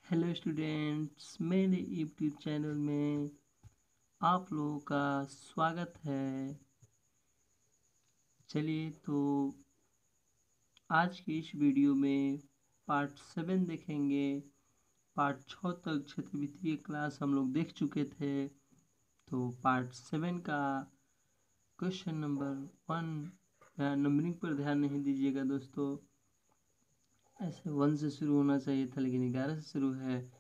Hello students, मेरे YouTube channel में आप लोगों का स्वागत है। चलिए तो आज की इस वीडियो में पार्ट 7 देखेंगे। पार्ट 6 तक क्षेत्र वित्तीय क्लास हम लोग देख चुके थे। तो पार्ट 7 का क्वेश्चन नंबर 1 नंबरिंग पर ध्यान नहीं दीजिएगा दोस्तों। ऐसे 1 से शुरू होना चाहिए था, लेकिन 11 से शुरू है।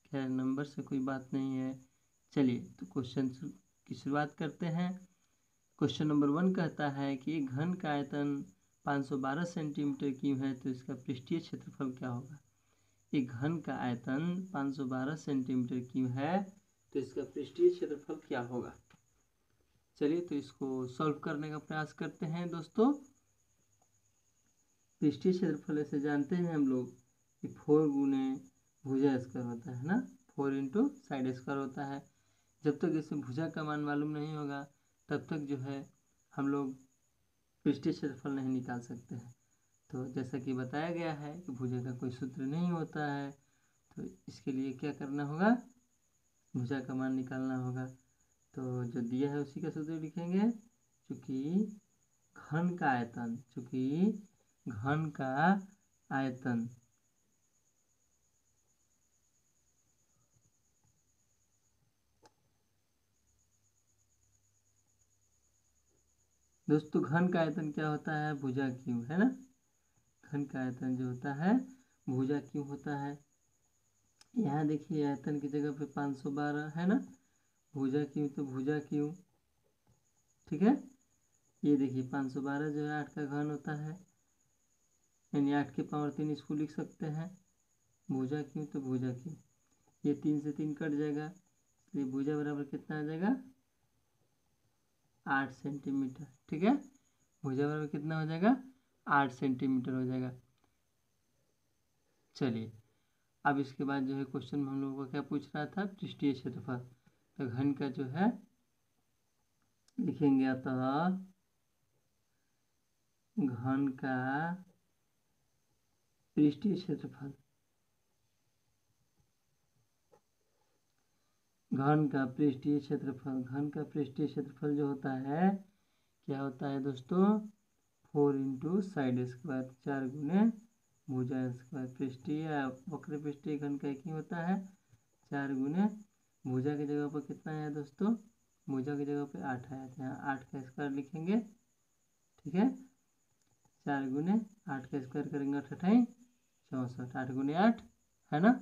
खैर, नंबर से कोई बात नहीं है। चलिए तो क्वेश्चन की शुरुआत करते हैं। क्वेश्चन नंबर 1 कहता है कि एक घन का आयतन 512 सेंटीमीटर क्यूब है, तो इसका पृष्ठीय क्षेत्रफल क्या होगा। एक घन का आयतन 512 सेंटीमीटर क्यूब है, तो इसका पृष्ठीय क्षेत्रफल क्या होगा। चलिए तो इसको सॉल्व करने का प्रयास करते हैं दोस्तों। पृष्ठीय क्षेत्रफल ऐसे जानते हैं हम लोग कि 4 गुने भुजा स्क्वायर होता है ना, 4 इंटू साइड स्क्वायर होता है। जब तक इसे भुजा का मान मालूम नहीं होगा तब तक जो है हम लोग पृष्ठीय क्षेत्रफल नहीं निकाल सकते हैं। तो जैसा कि बताया गया है कि भुजा का कोई सूत्र नहीं होता है, तो इसके लिए क्या करना होगा, भुजा का मान निकालना होगा। तो जो दिया है उसी का सूत्र लिखेंगे। चूँकि घन का आयतन दोस्तों, घन का आयतन क्या होता है, भुजा क्यूब है ना। घन का आयतन जो होता है भुजा क्यूब होता है। यहाँ देखिए आयतन की जगह पे 512 है ना, भुजा क्यूब तो भुजा क्यूब, ठीक है। ये देखिए 512 जो है 8 का घन होता है, यानी 8 के पावर 3 इसको लिख सकते हैं। भुजा क्यूब तो भुजा क्यूब, ये 3 से 3 कट जाएगा, इसलिए भुजा बराबर कितना आ जाएगा, 8 सेंटीमीटर, ठीक है। भुजा बराबर कितना हो जाएगा, 8 सेंटीमीटर हो जाएगा। चलिए अब इसके बाद जो है क्वेश्चन में हम लोगों को क्या पूछ रहा था, पृष्ठीय क्षेत्रफल। तो घन का जो है लिखेंगे, अतः घन का पृष्ठीय क्षेत्रफल, घन का पृष्ठीय क्षेत्रफल जो होता है क्या होता है दोस्तों, 4 इंटू साइड स्क्वायर, 4 गुने भुजा स्क्वायर। पृष्ठीय वक्र पृष्ठीय घन का एक ही होता है, 4 गुने भुजा की जगह पर कितना है दोस्तों, भुजा की जगह पे 8 आया था, यहाँ 8 का स्क्वायर लिखेंगे, ठीक है। 4 गुने 8 का स्क्वायर करेंगे 8 अठाई 64, 8 गुने 8 है ना,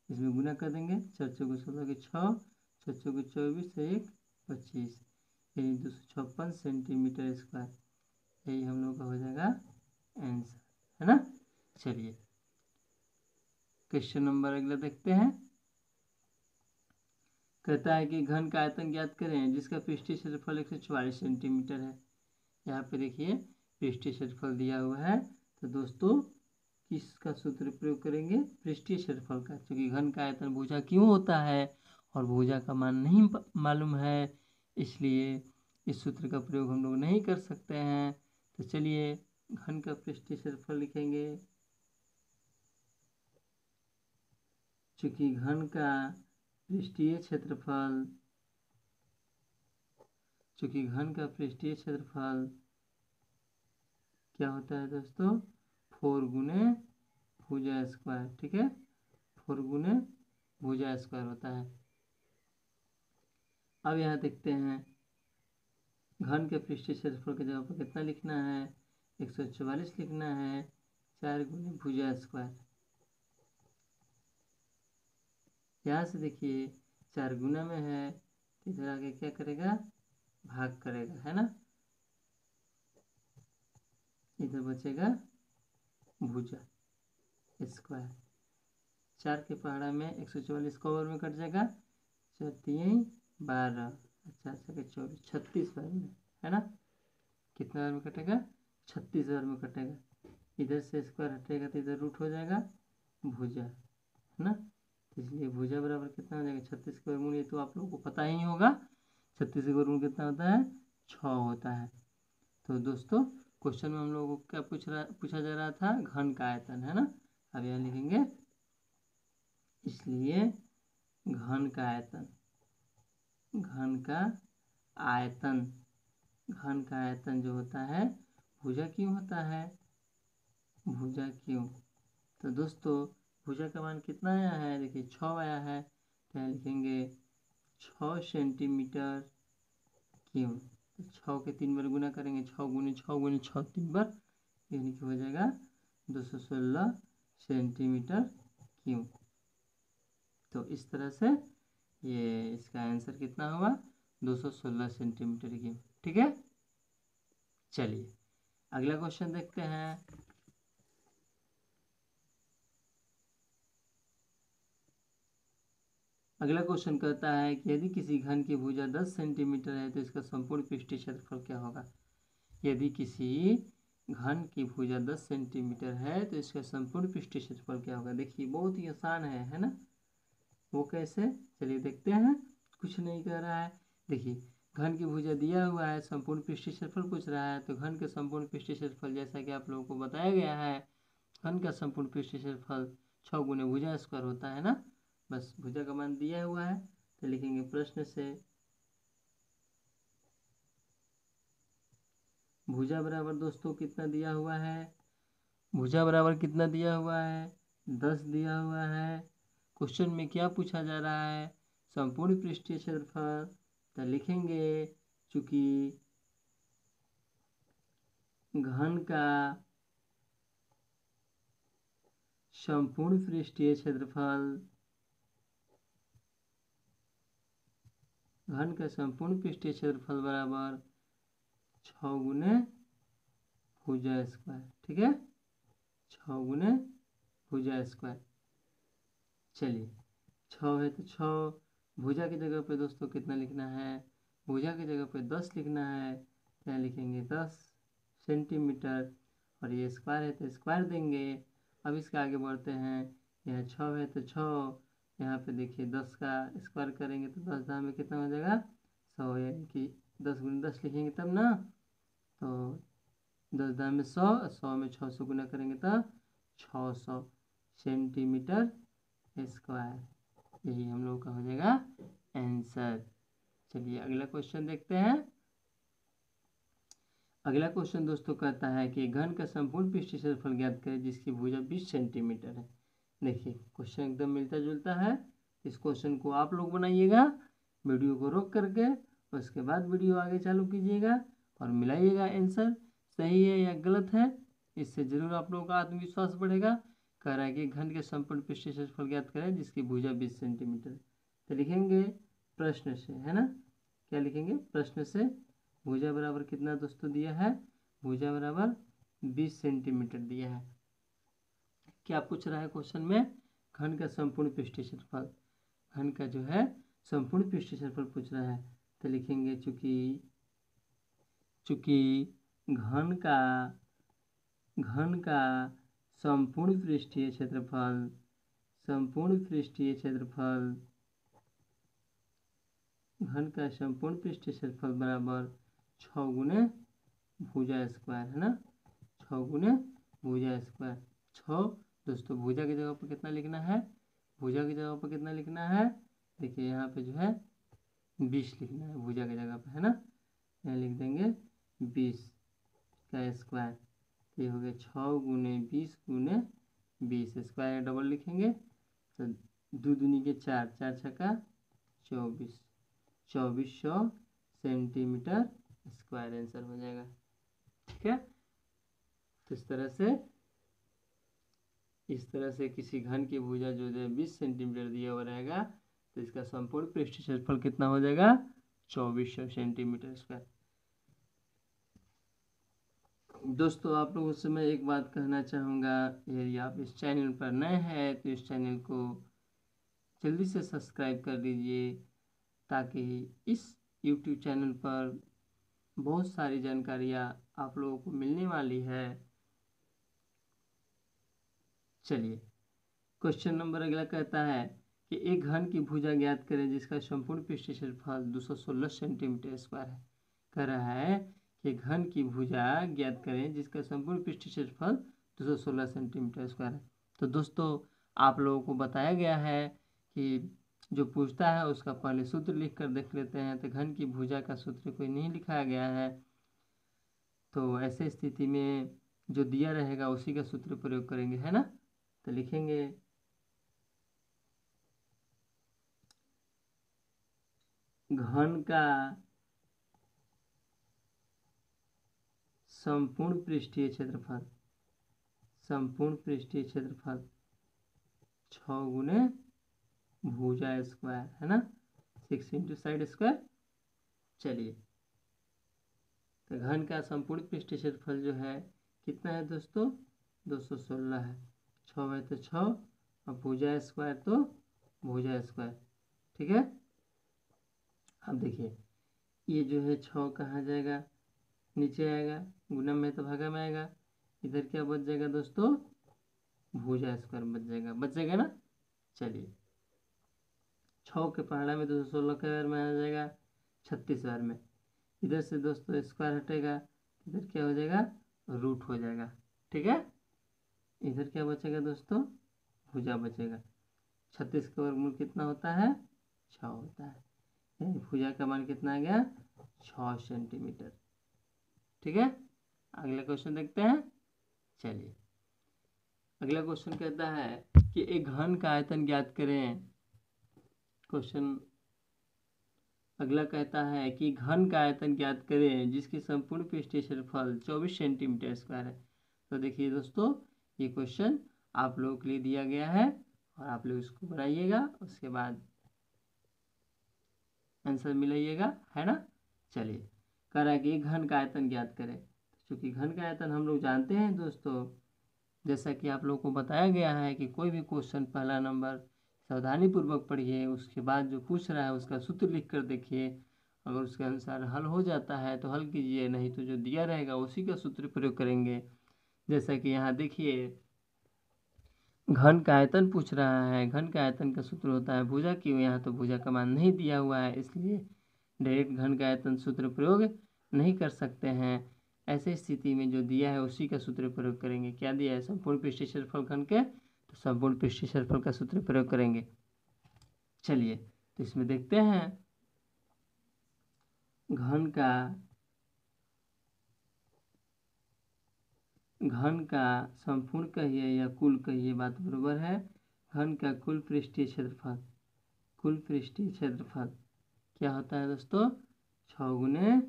इसमें गुना कर देंगे, 4 चौके 16 के 6, 6 चौके 24, 1 25, यानी 256 सेंटीमीटर स्क्वायर। यही हम लोग का हो जाएगा आंसर, है ना। चलिए क्वेश्चन नंबर अगला देखते हैं। कहता है कि घन का आयतन ज्ञात करें जिसका पृष्ठीय क्षेत्रफल 144 सेंटीमीटर है। यहाँ पे देखिए पृष्ठीय क्षेत्रफल दिया हुआ है, तो दोस्तों किसका सूत्र प्रयोग करेंगे, पृष्ठीय क्षेत्रफल का। क्योंकि घन का आयतन भुजा क्यों होता है और भुजा का मान नहीं मालूम है, इसलिए इस सूत्र का प्रयोग हम लोग नहीं कर सकते हैं। तो चलिए घन का पृष्ठीय क्षेत्रफल लिखेंगे। चूँकि घन का पृष्ठीय क्षेत्रफल क्या होता है दोस्तों, 4 गुने भुजा स्क्वायर, ठीक है, 4 गुने भुजा स्क्वायर होता है। अब यहाँ देखते हैं घन के पृष्ठीय क्षेत्रफल की जगह पर कितना लिखना है, 144 लिखना है, 4 गुने भुजा स्क्वायर। यहाँ से देखिए 4 गुना में है, तो इधर आगे क्या करेगा, भाग करेगा, है ना। इधर बचेगा भुजा स्क्वायर, 4 के पहाड़ा में 144 को ओवर में कट जाएगा, 4 3 12, 4 4 24, 36 बार में, है ना। कितना बार में कटेगा, 36 बार में कटेगा। इधर से स्क्वायर हटेगा तो इधर रूट हो जाएगा भुजा, है ना। तो इसलिए भुजा बराबर कितना हो जाएगा, 36 के वर्गमूल, ये तो आप लोगों को पता ही होगा, 36 के वर्गमूल कितना होता है, 6 होता है। तो दोस्तों क्वेश्चन में हम लोगों को क्या पूछा जा रहा था, घन का आयतन, है ना। अब यहाँ लिखेंगे इसलिए घन का आयतन, घन का आयतन, घन का आयतन जो होता है भुजा क्यों होता है, भुजा क्यों। तो दोस्तों भुजा का मान कितना आया है, देखिए 6 आया है, तो यहाँ लिखेंगे 6 सेंटीमीटर क्यों। तो 6 के 3 बार गुना करेंगे, 6 गुने 6 गुने 6 3 बार, यानी कि हो जाएगा 216 सेंटीमीटर क्यों। तो इस तरह से ये इसका आंसर कितना होगा, 216 सेंटीमीटर क्यूब। ठीक है, चलिए अगला क्वेश्चन देखते हैं। अगला क्वेश्चन कहता है कि यदि किसी घन की भुजा 10 सेंटीमीटर है तो इसका संपूर्ण पृष्ठीय क्षेत्रफल क्या होगा। यदि किसी घन की भुजा 10 सेंटीमीटर है तो इसका संपूर्ण पृष्ठीय क्षेत्रफल क्या होगा। देखिए बहुत ही आसान है ना। वो कैसे, चलिए देखते हैं। कुछ नहीं कह रहा है, देखिए घन की भुजा दिया हुआ है, संपूर्ण पृष्ठीय क्षेत्रफल पूछ रहा है, तो घन के संपूर्ण पृष्ठीय क्षेत्रफल जैसा कि आप लोगों को बताया गया है, घन का संपूर्ण पृष्ठीय क्षेत्रफल 6 गुने भुजा स्क्वायर होता है ना। बस भुजा का मान दिया हुआ है तो लिखेंगे प्रश्न से भुजा बराबर दोस्तों कितना दिया हुआ है, भुजा बराबर कितना दिया हुआ है, 10 दिया हुआ है। क्वेश्चन में क्या पूछा जा रहा है, संपूर्ण पृष्ठीय क्षेत्रफल। तो लिखेंगे चूंकि घन का संपूर्ण पृष्ठीय क्षेत्रफल, घन का संपूर्ण पृष्ठीय क्षेत्रफल बराबर 6 गुने भुजा स्क्वायर। ठीक है, 6 गुने भुजा स्क्वायर। चलिए 6 है तो 6, भुजा की जगह पे दोस्तों कितना लिखना है, भुजा की जगह पे 10 लिखना है, क्या लिखेंगे 10 सेंटीमीटर, और ये स्क्वायर है तो स्क्वायर देंगे। अब इसके आगे बढ़ते हैं, यह 6 है तो 6, यहाँ पे देखिए 10 का स्क्वायर करेंगे तो 10 दाम में कितना हो जाएगा 100, यानी कि 10 गुने 10 लिखेंगे तब ना, तो 10 दाम में 100, 100 में 600 गुना करेंगे तो 600 सेंटीमीटर स्क्वायर। यही हम लोग का हो जाएगा आंसर। चलिए अगला क्वेश्चन देखते हैं। अगला क्वेश्चन दोस्तों कहता है कि घन का संपूर्ण पृष्ठीय क्षेत्रफल ज्ञात करें जिसकी भुजा 20 सेंटीमीटर है। देखिए क्वेश्चन एकदम मिलता जुलता है। इस क्वेश्चन को आप लोग बनाइएगा, वीडियो को रोक करके, उसके बाद वीडियो आगे चालू कीजिएगा और मिलाइएगा आंसर सही है या गलत है। इससे जरूर आप लोगों का आत्मविश्वास बढ़ेगा। कह रहा है कि घन के संपूर्ण पृष्ठीय क्षेत्रफल ज्ञात करें जिसकी भुजा 20 सेंटीमीटर। तो लिखेंगे प्रश्न से, है ना, क्या लिखेंगे प्रश्न से, भुजा बराबर कितना दोस्तों दिया है, भुजा बराबर 20 सेंटीमीटर दिया है। क्या पूछ रहा है क्वेश्चन में, घन का संपूर्ण पृष्ठीय क्षेत्रफल, घन का जो है संपूर्ण पृष्ठीय क्षेत्रफल पूछ रहा है। तो लिखेंगे चूंकि घन का संपूर्ण पृष्ठीय क्षेत्रफल, संपूर्ण पृष्ठीय क्षेत्रफल, घन का संपूर्ण पृष्ठीय क्षेत्रफल बराबर 6 गुने भुजा स्क्वायर, है ना, 6 गुने भुजा स्क्वायर। 6 दोस्तों भुजा की जगह पर कितना लिखना है, भुजा की जगह पर कितना लिखना है, देखिए यहाँ पे जो है 20 लिखना है भुजा की जगह पर, है ना, यहाँ लिख देंगे 20 का स्क्वायर। ये हो गया 6 गुने 20 गुने 20, स्क्वायर डबल लिखेंगे तो 2 दूनी के 4, 4 छक्का 24, 2400 सेंटीमीटर स्क्वायर आंसर हो जाएगा। ठीक है, तो इस तरह से किसी घन की भुजा जो है 20 सेंटीमीटर दिया हुआ रहेगा तो इसका संपूर्ण पृष्ठीय क्षेत्रफल कितना हो जाएगा 2400 सेंटीमीटर स्क्वायर। दोस्तों आप लोगों से मैं एक बात कहना चाहूँगा, यदि आप इस चैनल पर नए हैं तो इस चैनल को जल्दी से सब्सक्राइब कर दीजिए ताकि इस YouTube चैनल पर बहुत सारी जानकारियाँ आप लोगों को मिलने वाली है। चलिए क्वेश्चन नंबर अगला कहता है कि एक घन की भुजा ज्ञात करें जिसका संपूर्ण पृष्ठीय क्षेत्रफल 216 सेंटीमीटर स्क्वायर है। कह रहा है कि घन की भुजा ज्ञात करें जिसका संपूर्ण पृष्ठीय क्षेत्रफल 216 सेंटीमीटर स्क्वायर है। तो दोस्तों आप लोगों को बताया गया है कि जो पूछता है उसका पहले सूत्र लिख कर देख लेते हैं। तो घन की भुजा का सूत्र कोई नहीं लिखाया गया है, तो ऐसे स्थिति में जो दिया रहेगा उसी का सूत्र प्रयोग करेंगे, है ना। तो लिखेंगे घन का संपूर्ण पृष्ठीय क्षेत्रफल, संपूर्ण पृष्ठीय क्षेत्रफल 6 गुने भुजा स्क्वायर, है ना, 6 इंटू साइड स्क्वायर। चलिए, तो घन का संपूर्ण पृष्ठीय क्षेत्रफल जो है कितना है दोस्तों, 216 है। 6 है तो 6 और भुजा स्क्वायर तो भुजा स्क्वायर, ठीक है। अब देखिए ये जो है 6 कहाँ जाएगा, नीचे आएगा, गुना में तो भागा में आएगा, इधर क्या बच जाएगा दोस्तों, भुजा स्क्वायर बच जाएगा ना। चलिए 6 के पहाड़ा में 216 के बार में आ जाएगा 36 बार में, इधर से दोस्तों स्क्वायर हटेगा, इधर क्या हो जाएगा, रूट हो जाएगा, ठीक है। इधर क्या बचेगा दोस्तों, भुजा बचेगा। 36 का वर्गमूल कितना होता है, 6 होता है, यानी भुजा का मान कितना आ गया, 6 सेंटीमीटर, ठीक है। अगला क्वेश्चन देखते हैं। चलिए अगला क्वेश्चन कहता है कि एक घन का आयतन ज्ञात करें। क्वेश्चन अगला कहता है कि घन का आयतन ज्ञात करें जिसकी संपूर्ण पृष्ठीय क्षेत्रफल 24 सेंटीमीटर स्क्वायर है। तो देखिए दोस्तों ये क्वेश्चन आप लोगों के लिए दिया गया है और आप लोग इसको बनाइएगा, उसके बाद आंसर मिलाइएगा, है ना। चलिए कह रहा है कि घन का आयतन ज्ञात करें। क्योंकि घन का आयतन हम लोग जानते हैं दोस्तों, जैसा कि आप लोगों को बताया गया है कि कोई भी क्वेश्चन पहला नंबर सावधानी पूर्वक पढ़िए, उसके बाद जो पूछ रहा है उसका सूत्र लिख कर देखिए, अगर उसके अनुसार हल हो जाता है तो हल कीजिए, नहीं तो जो दिया रहेगा उसी का सूत्र प्रयोग करेंगे। जैसा कि यहाँ देखिए घन का आयतन पूछ रहा है, घन का आयतन का सूत्र होता है भुजा की, यहाँ तो भुजा का मान नहीं दिया हुआ है, इसलिए डायरेक्ट घन का आयतन सूत्र प्रयोग नहीं कर सकते हैं। ऐसे स्थिति में जो दिया है उसी का सूत्र प्रयोग करेंगे। क्या दिया है, संपूर्ण पृष्ठीय क्षेत्रफल घन के, तो संपूर्ण पृष्ठीय क्षेत्रफल का सूत्र प्रयोग करेंगे। चलिए तो इसमें देखते हैं घन का संपूर्ण कहिए या कुल कहिए, बात बराबर है। घन का कुल पृष्ठीय क्षेत्रफल, कुल पृष्ठीय क्षेत्रफल क्या होता है दोस्तों, 6 गुने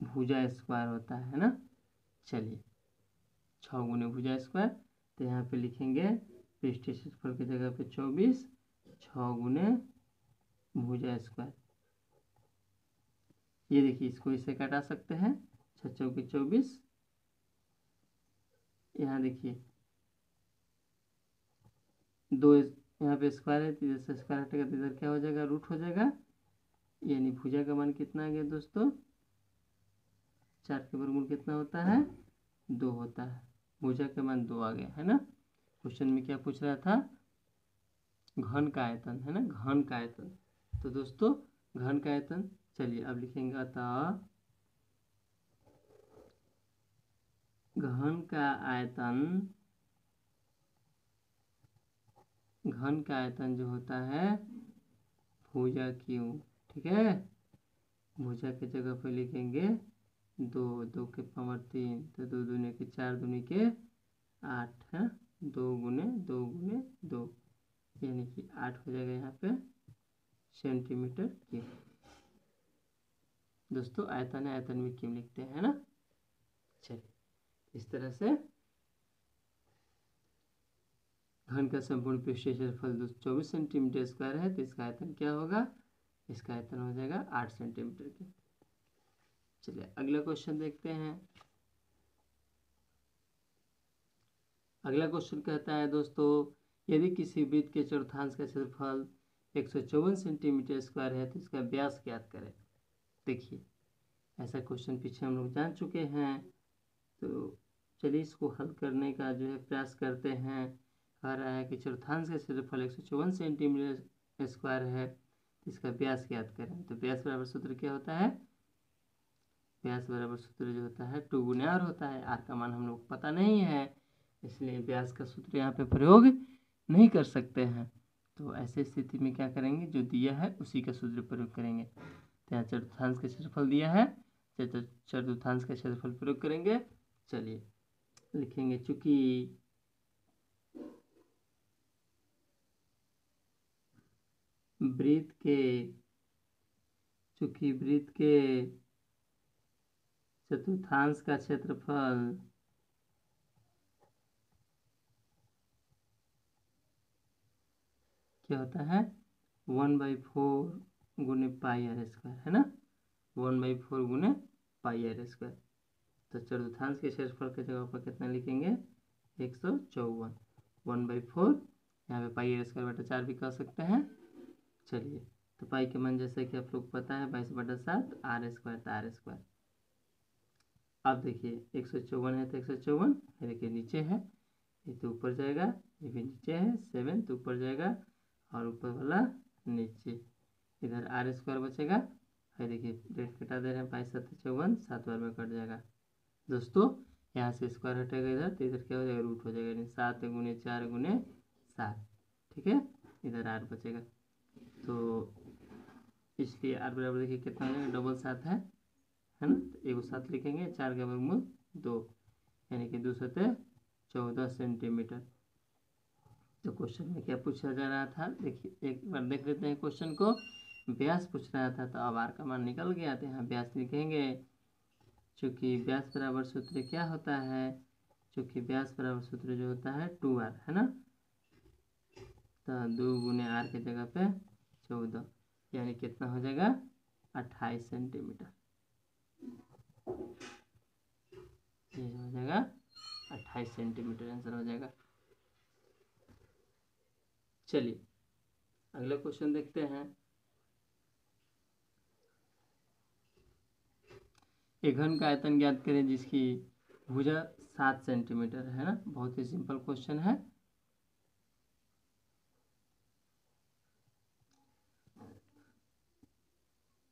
भुजा स्क्वायर होता है ना। चलिए 6 गुने भुजा स्क्वायर, तो यहाँ पे लिखेंगे पृष्ठीय क्षेत्रफल की जगह पे 24, 6 गुने भुजा स्क्वायर। ये देखिए इसको इससे घटा सकते हैं, 6 चौके 24, यहाँ देखिए 2 यहाँ पे स्क्वायर है तो इधर से स्क्वायर हटेगा तो इधर क्या हो जाएगा, रूट हो जाएगा, यानी भुजा का मान कितना आ गया दोस्तों, 4 के वर्गमूल कितना होता है, 2 होता है, भुजा का मान 2 आ गया, है ना। क्वेश्चन में क्या पूछ रहा था, घन का आयतन, है ना, घन का आयतन। तो दोस्तों घन का आयतन, चलिए अब लिखेंगे अतः घन का आयतन, घन का आयतन जो होता है भुजा क्यू, ठीक है। भुजा की जगह पे लिखेंगे 2, 2 के पावर 3, तो 2 दूनी के 4 दूनी के 8 है, 2 गुने 2 गुने 2, यानी कि 8 हो जाएगा यहाँ पे सेंटीमीटर क्यूब। दोस्तों आयतन है, आयतन में क्यूब लिखते हैं ना। चलिए इस तरह से घन का संपूर्ण पृष्ठीय क्षेत्रफल 24 सेंटीमीटर स्क्वायर है, तो इसका आयतन क्या होगा, इसका आयतन हो जाएगा 8 सेंटीमीटर की। चलिए अगला क्वेश्चन देखते हैं। अगला क्वेश्चन कहता है दोस्तों, यदि किसी वृत्त के चौर्थांश का क्षेत्रफल 154 सेंटीमीटर स्क्वायर है तो इसका व्यास ज्ञात करें। देखिए ऐसा क्वेश्चन पीछे हम लोग जान चुके हैं, तो चलिए इसको हल करने का जो है प्रयास करते हैं। कह रहा है कि चौर्थांश का क्षेत्रफल 154 सेंटीमीटर स्क्वायर है तो इसका व्यास ज्ञात करें। तो व्यास बराबर सूत्र क्या होता है, व्यास बराबर सूत्र जो होता है 2 गुने r होता है। r का मान हम लोग पता नहीं है, इसलिए व्यास का सूत्र यहाँ पे प्रयोग नहीं कर सकते हैं। तो ऐसे स्थिति में क्या करेंगे, जो दिया है उसी का सूत्र प्रयोग करेंगे। तो यहाँ चतुर्थांश का क्षेत्रफल दिया है, चतुर्थांश का क्षेत्रफल प्रयोग करेंगे। चलिए लिखेंगे, चूंकि वृत्त के चतुर्थांश का क्षेत्रफल क्या होता है, 1/4 गुने पाई आर स्क्वायर, है ना, 1/4 गुने पाई आर स्क्वायर। तो चतुर्थांश के क्षेत्रफल के जगह पर कितना लिखेंगे, 154, 1/4, यहाँ पे पाई आर स्क्वायर बटा 4 भी कह सकते हैं। चलिए, तो पाई के मान जैसे कि आप लोग पता है 22/7 आर स्क्वायर, तो आर स्क्वायर। अब देखिए 154 है तो 154, देखिए नीचे है, ये तो ऊपर जाएगा, ये भी नीचे है, 7 तो ऊपर जाएगा और ऊपर वाला नीचे, इधर आर स्क्वायर बचेगा। है देखिए डेट कटा दे रहे हैं, 22/7 = 7 बार में कट जाएगा दोस्तों। यहाँ से स्क्वायर हटेगा इधर, तो इधर क्या हो जाएगा, रूट हो जाएगा, यानी 7 गुने 4 गुने 7, ठीक है, इधर आर बचेगा। तो इसलिए आर बराबर देखिए कितना हो जाएगा, डबल 7 है ना, तो एगो 7 लिखेंगे, 4 का वर्गमूल 2, यानी कि 2 सतह 14 सेंटीमीटर। तो क्वेश्चन में क्या पूछा जा रहा था, देखिए एक बार देख लेते हैं क्वेश्चन को। व्यास पूछ रहा था, तो अब आर का मान निकल गया, तो यहाँ व्यास लिखेंगे। चूंकि व्यास बराबर सूत्र क्या होता है, चूंकि व्यास बराबर सूत्र जो होता है 2r, है ना, तो 2 गुने आर के जगह पे 14, यानी कितना हो जाएगा, 28 सेंटीमीटर। ये हो जाएगा 28 सेंटीमीटर, आंसर हो जाएगा। चलिए अगला क्वेश्चन देखते हैं। एक घन का आयतन ज्ञात करें जिसकी भुजा 7 सेंटीमीटर है ना, बहुत ही सिंपल क्वेश्चन है।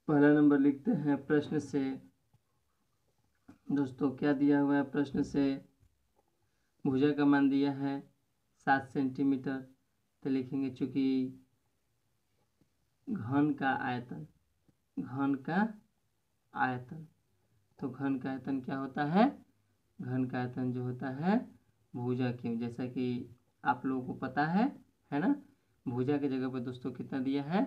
पहला नंबर लिखते हैं, प्रश्न से दोस्तों क्या दिया हुआ है, प्रश्न से भुजा का मान दिया है 7 सेंटीमीटर, तो लिखेंगे चूंकि घन का आयतन, तो घन का आयतन क्या होता है, घन का आयतन जो होता है भुजा की, जैसा कि आप लोगों को पता है ना, भुजा की जगह पर दोस्तों कितना दिया है,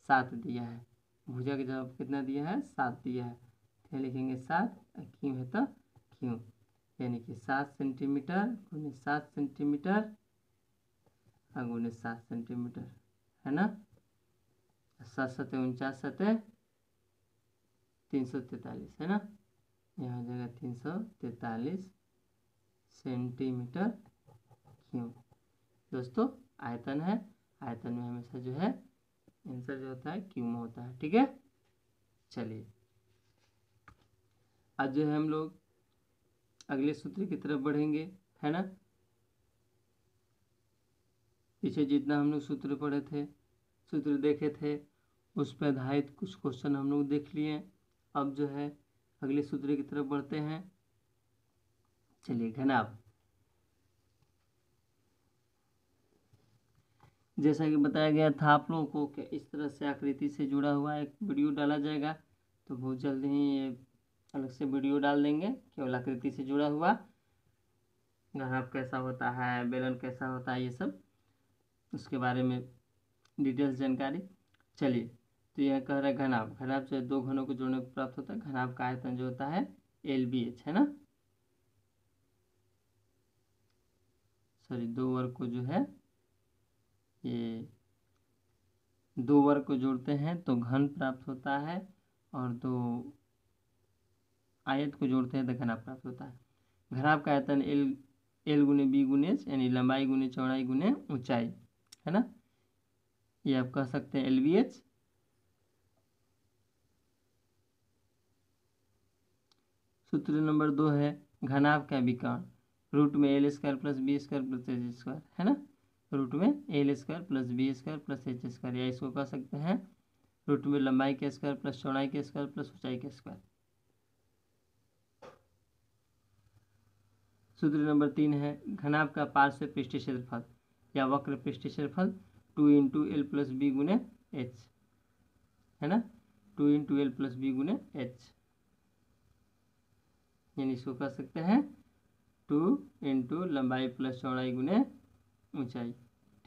7 दिया है, भुजा की जगह पर कितना दिया है, 7 दिया है, तो लिखेंगे 7, क्यों है तो क्यों, यानी कि 7 सेंटीमीटर गुने 7 सेंटीमीटर गुने 7 सेंटीमीटर, है ना, 7 सतह 49 सतह 343, है ना, यहाँ हो जाएगा 343 सेंटीमीटर क्यूब। दोस्तों आयतन है, आयतन में हमेशा जो है आंसर जो होता है क्यूब में होता है, ठीक है। चलिए आज जो है हम लोग अगले सूत्र की तरफ बढ़ेंगे, है ना। पीछे जितना हम लोग सूत्र पढ़े थे, सूत्र देखे थे, उस पर आधारित कुछ क्वेश्चन हम लोग देख लिए। अब जो है अगले सूत्र की तरफ बढ़ते हैं। चलिए घनाभ, जैसा कि बताया गया था आप लोगों को कि इस तरह से आकृति से जुड़ा हुआ एक वीडियो डाला जाएगा, तो बहुत जल्द ही ये अलग से वीडियो डाल देंगे केवल आकृति से जुड़ा हुआ। घनाभ कैसा होता है, बेलन कैसा होता है, ये सब उसके बारे में डिटेल्स जानकारी। चलिए, तो यह कह रहा है घनाभ, घनाभ जो है दो घनों को जोड़ने पर प्राप्त होता है। घनाभ का आयतन जो होता है LBH, है ना, सॉरी 2 वर्ग को जो है, ये 2 वर्ग को जोड़ते हैं तो घन प्राप्त होता है, और 2 आयत को जोड़ते हैं तो घनाभ प्राप्त होता है। घनाभ का आयतन L गुने B गुने H, यानी लंबाई गुने चौड़ाई गुने ऊंचाई, है ना, ये आप कह सकते हैं LBH। सूत्र नंबर 2 है घनाभ का विकर्ण, रूट में L² plus B² plus H², है ना, रूट में L² plus B² plus H², या इसको कह सकते हैं रूट में लंबाई के स्क्वायर प्लस चौड़ाई के स्क्वायर प्लस ऊंचाई के स्क्वायर। सूत्र नंबर 3 है घनाभ का पार्श्व पृष्ठीय क्षेत्रफल, या वक्र पृष्ठीय क्षेत्रफल 2 इंटू एल प्लस बी गुने एच, है ना, 2 इंटू एल प्लस बी गुने एच, यानी इसको कह सकते हैं 2 इंटू लंबाई प्लस चौड़ाई गुने ऊंचाई।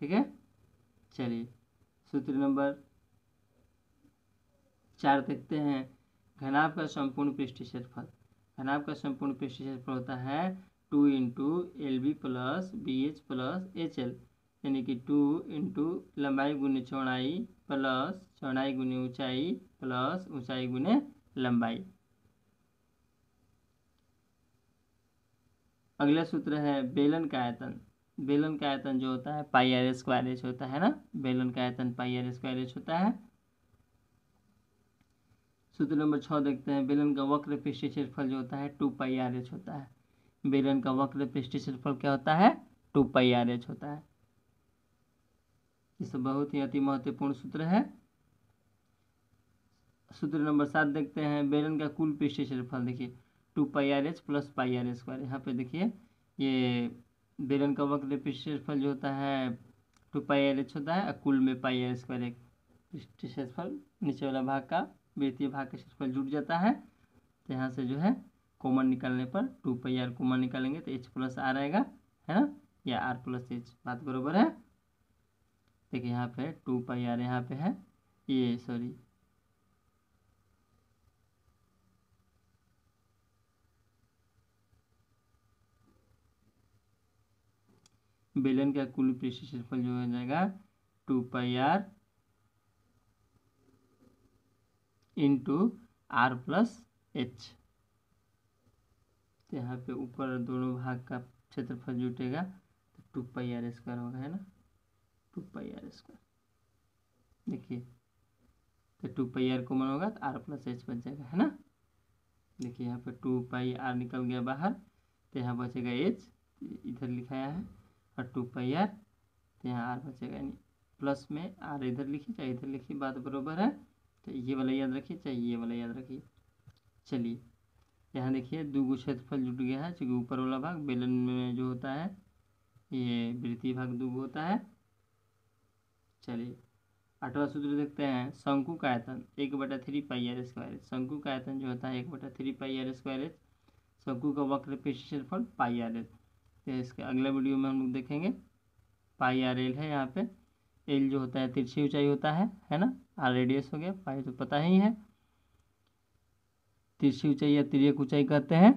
ठीक है, चलिए सूत्र नंबर 4 देखते हैं। घनाभ का संपूर्ण पृष्ठीय क्षेत्रफल, घनाभ का संपूर्ण पृष्ठीय क्षेत्रफल होता है 2 into L B plus B H plus H L, यानी कि 2 इंटू लंबाई गुने चौड़ाई प्लस चौड़ाई गुने ऊंचाई प्लस ऊंचाई गुने लंबाई। अगला सूत्र है बेलन का आयतन। बेलन का आयतन जो होता है पाई आर स्क्वायर एच होता है ना, बेलन का आयतन पाई आर स्क्वायर एच होता है। सूत्र नंबर 6 देखते हैं। बेलन का वक्र पृष्ठीय क्षेत्रफल जो होता है 2 पाई आर एच होता है। बेलन का वक्र पृष्ठीय क्षेत्रफल क्या होता है? 2 पाई आर एच होता है। ये बहुत ही अति महत्वपूर्ण सूत्र है। सूत्र नंबर 7 देखते हैं। बेलन का कुल पृष्ठीय क्षेत्रफल देखिए 2 pi R H plus pi R square. यहाँ पे देखिए ये बेलन का वक्र पृष्ठीय क्षेत्रफल जो होता है 2 पाई आर एच होता है, और कुल में पाई आर स्क्वायर एक पृष्ठीय क्षेत्रफल, नीचे वाला भाग का वृत्तीय भाग का क्षेत्रफल जुड़ जाता है। तो यहाँ से जो है कॉमन निकालने पर 2 पाई आर कॉमन निकालेंगे तो एच प्लस आर आएगा, है ना, या आर प्लस एच, बात बरोबर है। देखिए यहाँ पे 2 पाई आर यहाँ पे है, ये सॉरी बेलन का कुल पृष्ठीय क्षेत्रफल जो हो जाएगा 2 pi R into R plus H. तो यहाँ पे ऊपर दोनों भाग का क्षेत्रफल जुटेगा तो 2 पाई आर स्क्वायर होगा, है ना, 2 पाई आर स्क्वायर। देखिए तो 2 पाई आर कॉमन होगा तो आर प्लस एच बच जाएगा, है ना। देखिए यहाँ पे 2 पाई आर निकल गया बाहर, तो यहाँ बचेगा एच, इधर लिखाया है, और 2 पाई आर, तो यहाँ आर बचेगा, यानी प्लस में आर इधर लिखिए चाहे इधर लिखिए, बात बरोबर है। तो ये वाला याद रखिए चाहे ये वाला याद रखिए। चलिए यहाँ देखिए 2 क्षेत्रफल जुट गया है, क्योंकि ऊपर वाला भाग बेलन में जो होता है ये वृत्तीय भाग 2 होता है। चलिए 8वां सूत्र देखते हैं। शंकु का आयतन 1/3 पाई आर स्क्वायर। शंकु का आयतन जो होता है 1/3 पाई आर स्क्वायर। शंकु का वक्र पृष्ठीय क्षेत्रफल पाई आर एल। तो इसके अगले वीडियो में हम लोग देखेंगे। पाई आर एल है यहाँ पे, एल जो होता है तिरछी ऊंचाई होता है ना, आर रेडियस हो गया, पाई तो पता ही है, तिरछी ऊंचाई या तिर्यक ऊंचाई कहते हैं।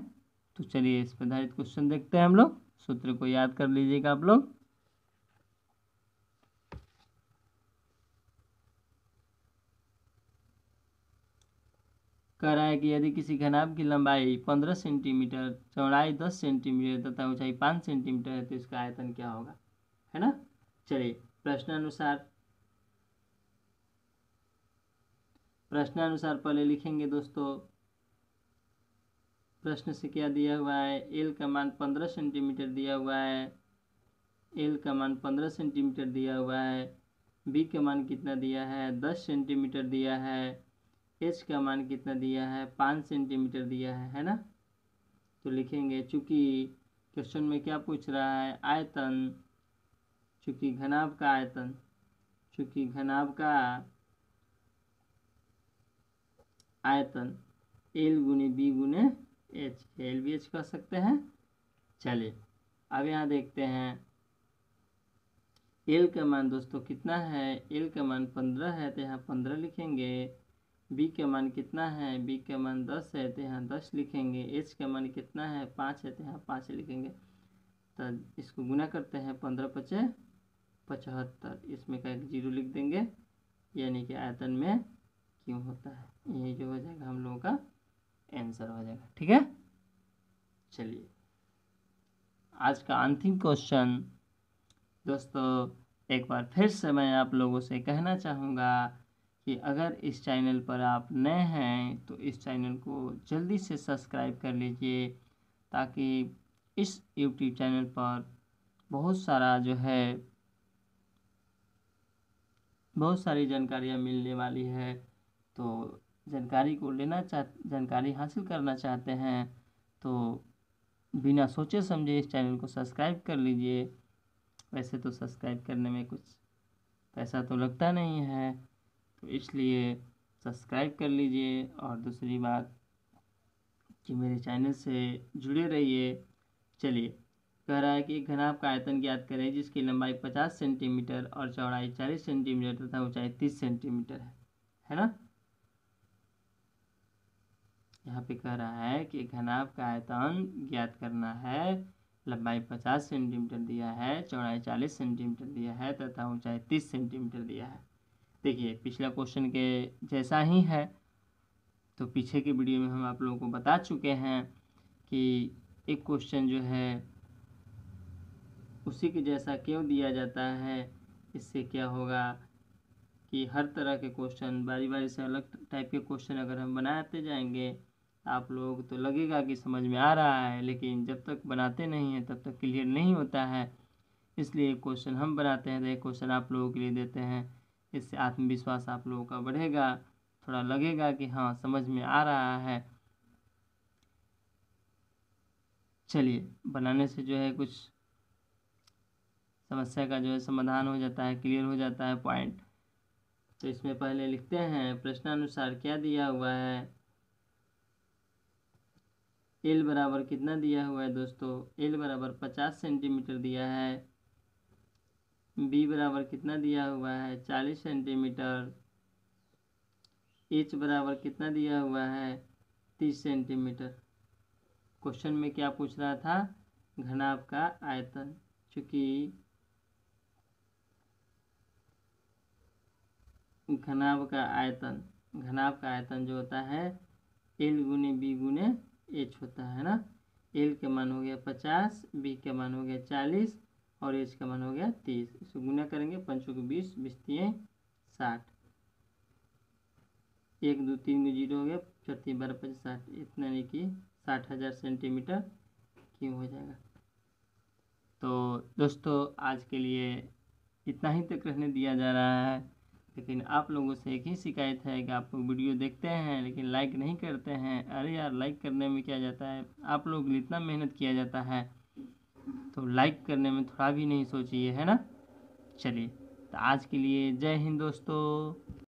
तो चलिए इस पर आधारित क्वेश्चन देखते हैं हम लोग। सूत्र को याद कर लीजिएगा आप लोग। कह रहा है कि यदि किसी घनाभ की लंबाई 15 सेंटीमीटर, चौड़ाई 10 सेंटीमीटर तथा ऊंचाई 5 सेंटीमीटर है तो इसका आयतन क्या होगा, है ना। चलिए प्रश्नानुसार पहले लिखेंगे दोस्तों। प्रश्न से क्या दिया हुआ है, एल का मान 15 सेंटीमीटर दिया हुआ है, एल का मान 15 सेंटीमीटर दिया हुआ है, बी का मान कितना दिया है 10 सेंटीमीटर दिया है, एच का मान कितना दिया है 5 सेंटीमीटर दिया है ना। तो लिखेंगे चूंकि क्वेश्चन में क्या पूछ रहा है, आयतन, चूंकि घनाभ का आयतन, चूंकि घनाभ का आयतन एल गुने बी गुने एच, एल बी एच कह सकते हैं। चलिए अब यहाँ देखते हैं एल का मान दोस्तों कितना है, एल का मान 15 है तो यहाँ 15 लिखेंगे। बी का मान कितना है, बी का मान 10 है तो यहाँ 10 लिखेंगे। एच का मान कितना है 5 है तो यहाँ 5 लिखेंगे। तो इसको गुना करते हैं 15×5 = 75, इसमें का एक 0 लिख देंगे, यानी कि आयतन में क्यों होता है, यही जो हो जाएगा हम लोगों का आंसर हो जाएगा। ठीक है, चलिए आज का अंतिम क्वेश्चन दोस्तों, एक बार फिर से मैं आप लोगों से कहना चाहूँगा कि अगर इस चैनल पर आप नए हैं तो इस चैनल को जल्दी से सब्सक्राइब कर लीजिए, ताकि इस यूट्यूब चैनल पर बहुत सारी जानकारियाँ मिलने वाली है। तो जानकारी हासिल करना चाहते हैं तो बिना सोचे समझे इस चैनल को सब्सक्राइब कर लीजिए। वैसे तो सब्सक्राइब करने में कुछ पैसा तो लगता नहीं है, तो इसलिए सब्सक्राइब कर लीजिए। और दूसरी बात कि मेरे चैनल से जुड़े रहिए। चलिए, कह रहा है कि एक घनाभ का आयतन ज्ञात करें जिसकी लंबाई 50 सेंटीमीटर और चौड़ाई 40 सेंटीमीटर तथा ऊंचाई 30 सेंटीमीटर है ना। यहाँ पे कह रहा है कि घनाभ का आयतन ज्ञात करना है, लंबाई 50 सेंटीमीटर दिया है, चौड़ाई 40 सेंटीमीटर दिया है तथा ऊंचाई 30 सेंटीमीटर दिया है। देखिए पिछला क्वेश्चन के जैसा ही है। तो पीछे के वीडियो में हम आप लोगों को बता चुके हैं कि एक क्वेश्चन जो है उसी के जैसा क्यों दिया जाता है। इससे क्या होगा कि हर तरह के क्वेश्चन बारी बारी से अलग टाइप के क्वेश्चन अगर हम बनाते जाएंगे आप लोगों को तो लगेगा कि समझ में आ रहा है, लेकिन जब तक बनाते नहीं हैं तब तक क्लियर नहीं होता है। इसलिए एक क्वेश्चन हम बनाते हैं तो एक क्वेश्चन आप लोगों के लिए देते हैं। इससे आत्मविश्वास आप लोगों का बढ़ेगा, थोड़ा लगेगा कि हाँ समझ में आ रहा है। चलिए, बनाने से जो है कुछ समस्या का जो है समाधान हो जाता है, क्लियर हो जाता है पॉइंट। तो इसमें पहले लिखते हैं प्रश्नानुसार क्या दिया हुआ है। एल बराबर कितना दिया हुआ है दोस्तों, एल बराबर 50 सेंटीमीटर दिया है। बी बराबर कितना दिया हुआ है 40 सेंटीमीटर। एच बराबर कितना दिया हुआ है 30 सेंटीमीटर। क्वेश्चन में क्या पूछ रहा था, घनाभ का आयतन। चूंकि घनाभ का आयतन जो होता है एल गुने बी गुने एच होता है ना। एल का मान हो गया 50, बी का मान हो गया 40 और एच का मान हो गया 30। इसको गुना करेंगे, 5 को 20, 20 3 60, 1 2 3 में 0 हो गया, 4 3 12 5 60, इतना नहीं कि 60,000 सेंटीमीटर क्यों हो जाएगा। तो दोस्तों आज के लिए इतना ही तक रहने दिया जा रहा है। लेकिन आप लोगों से एक ही शिकायत है कि आप लोग वीडियो देखते हैं लेकिन लाइक नहीं करते हैं। अरे यार, लाइक करने में क्या जाता है, आप लोग के लिए इतना मेहनत किया जाता है तो लाइक करने में थोड़ा भी नहीं सोचिए, है ना। चलिए, तो आज के लिए जय हिंद दोस्तों।